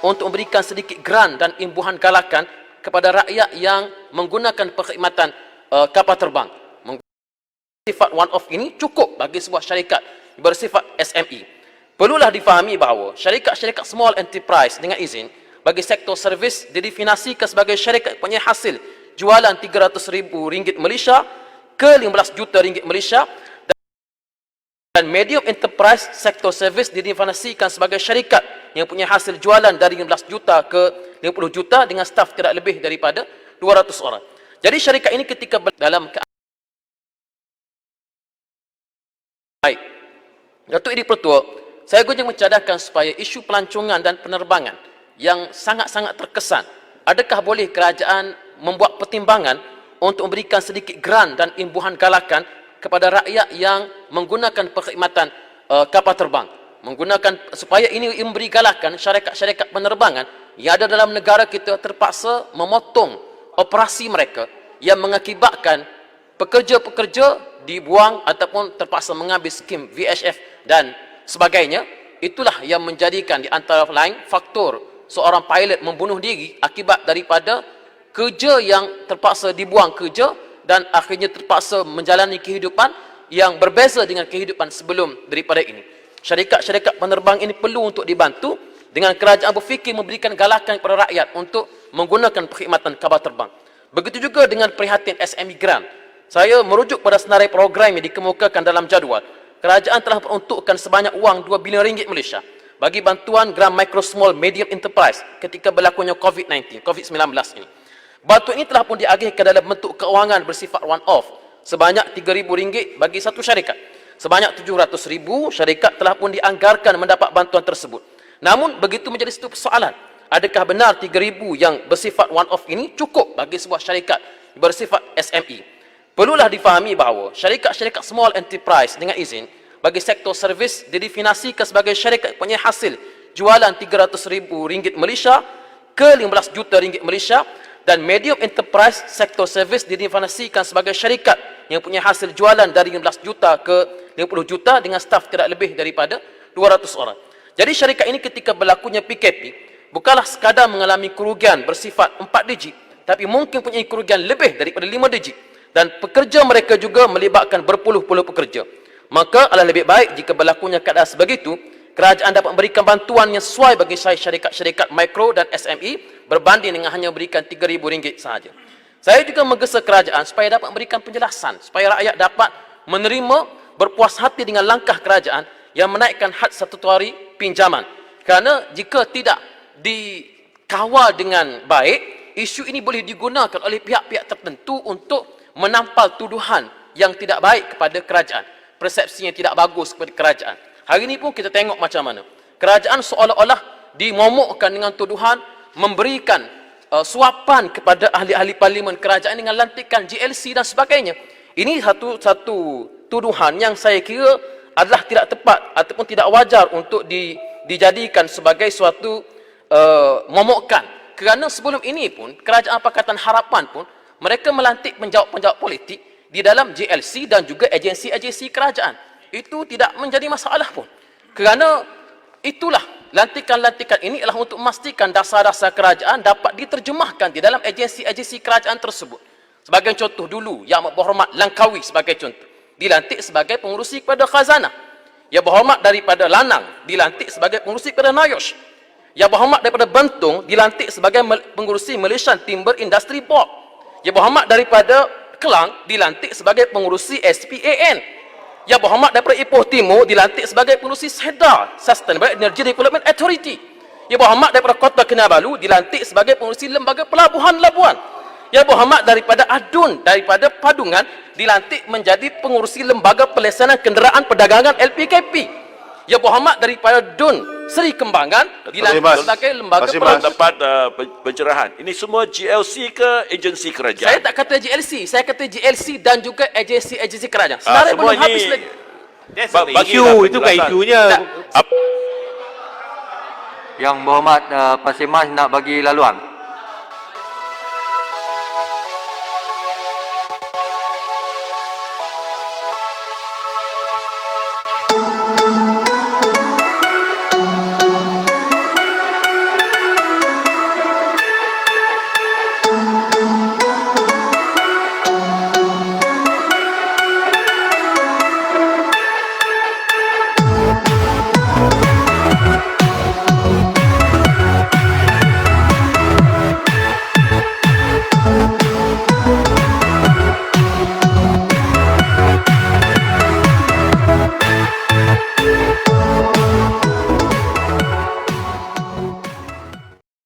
untuk memberikan sedikit grant dan imbuhan galakan kepada rakyat yang menggunakan perkhidmatan kapal terbang. Sifat one-off ini cukup bagi sebuah syarikat bersifat SME. Perlulah difahami bahawa syarikat-syarikat small enterprise dengan izin bagi sektor servis didefinisikan sebagai syarikat punya hasil jualan RM300,000 Malaysia ke RM15 juta Malaysia, dan medium enterprise sektor servis didefinisikan sebagai syarikat yang punya hasil jualan dari 15 juta ke 50 juta dengan staf tidak lebih daripada 200 orang. Jadi syarikat ini ketika dalam baik, Datuk Idi Pertua, saya guna mencadangkan supaya isu pelancongan dan penerbangan yang sangat-sangat terkesan, adakah boleh kerajaan membuat pertimbangan untuk memberikan sedikit grant dan imbuhan galakan kepada rakyat yang menggunakan perkhidmatan kapal terbang, supaya ini memberi galakan syarikat-syarikat penerbangan yang ada dalam negara kita terpaksa memotong operasi mereka yang mengakibatkan pekerja-pekerja dibuang ataupun terpaksa mengambil skim VHF dan sebagainya. Itulah yang menjadikan di antara lain faktor seorang pilot membunuh diri akibat daripada kerja yang terpaksa dibuang kerja dan akhirnya terpaksa menjalani kehidupan yang berbeza dengan kehidupan sebelum daripada ini. Syarikat-syarikat penerbang ini perlu untuk dibantu dengan kerajaan berfikir memberikan galakan kepada rakyat untuk menggunakan perkhidmatan kapal terbang. Begitu juga dengan prihatin SME Grant. Saya merujuk pada senarai program yang dikemukakan dalam jadual. Kerajaan telah peruntukkan sebanyak wang RM2 bilion Malaysia bagi bantuan grant micro small medium enterprise ketika berlakunya COVID-19 ini. Bantuan ini telah pun diagihkan dalam bentuk keuangan bersifat one-off sebanyak RM3,000 bagi satu syarikat. Sebanyak RM700,000 syarikat telah pun dianggarkan mendapat bantuan tersebut. Namun begitu menjadi satu persoalan, adakah benar RM3,000 yang bersifat one-off ini cukup bagi sebuah syarikat bersifat SME? Perlulah difahami bahawa syarikat-syarikat small enterprise dengan izin bagi sektor servis didefinisikan sebagai syarikat punya hasil jualan RM300,000 Malaysia ke RM15 juta Malaysia, dan medium enterprise sektor servis didefinisikan sebagai syarikat yang punya hasil jualan dari 15 juta ke 50 juta dengan staf tidak lebih daripada 200 orang. Jadi syarikat ini ketika berlakunya PKP bukanlah sekadar mengalami kerugian bersifat 4 digit, tapi mungkin punya kerugian lebih daripada 5 digit. Dan pekerja mereka juga melibatkan berpuluh-puluh pekerja. Maka adalah lebih baik jika berlakunya keadaan sebegitu, kerajaan dapat memberikan bantuan yang sesuai bagi syarikat-syarikat mikro dan SME berbanding dengan hanya memberikan RM3,000 sahaja. Saya juga menggesa kerajaan supaya dapat memberikan penjelasan supaya rakyat dapat menerima berpuas hati dengan langkah kerajaan yang menaikkan had statutory pinjaman. Kerana jika tidak dikawal dengan baik, isu ini boleh digunakan oleh pihak-pihak tertentu untuk menampal tuduhan yang tidak baik kepada kerajaan, persepsi yang tidak bagus kepada kerajaan. Hari ini pun kita tengok macam mana kerajaan seolah-olah dimomokkan dengan tuduhan memberikan suapan kepada ahli-ahli parlimen kerajaan dengan lantikan GLC dan sebagainya. Ini satu tuduhan yang saya kira adalah tidak tepat ataupun tidak wajar untuk dijadikan sebagai suatu momokkan. Kerana sebelum ini pun kerajaan Pakatan Harapan pun mereka melantik penjawat-penjawat politik di dalam JLC dan juga agensi-agensi kerajaan. Itu tidak menjadi masalah pun. Kerana itulah lantikan-lantikan ini adalah untuk memastikan dasar-dasar kerajaan dapat diterjemahkan di dalam agensi-agensi kerajaan tersebut. Sebagai contoh dulu, Yang Berhormat Langkawi sebagai contoh, dilantik sebagai pengurusi kepada khazanah. Yang Berhormat daripada Lanang dilantik sebagai pengurusi kepada NAYOSH. Yang Berhormat daripada Bentong dilantik sebagai pengurusi Malaysian Timber Industry Board. Yang Berhormat daripada Kelang dilantik sebagai pengurusi SPAN. Yang Berhormat daripada Ipoh Timur dilantik sebagai pengurusi SEDA, Sustainable Energy Development Authority. Yang Berhormat daripada Kota Kinabalu dilantik sebagai pengurusi Lembaga Pelabuhan-Labuan. Yang Berhormat daripada Adun, daripada Padungan dilantik menjadi pengurusi Lembaga Pelaksanaan Kenderaan Perdagangan LPKP. Yang Berhormat daripada Dun Seri Kembangan dilantik sebagai lembaga dapat pencerahan. Ini semua GLC ke agensi kerajaan? Saya tak kata GLC, saya kata GLC dan juga agensi-agensi kerajaan. Sebenarnya belum habis lagi. Isu itu bukan isunya. Yang Berhormat Pasir Mas nak bagi laluan.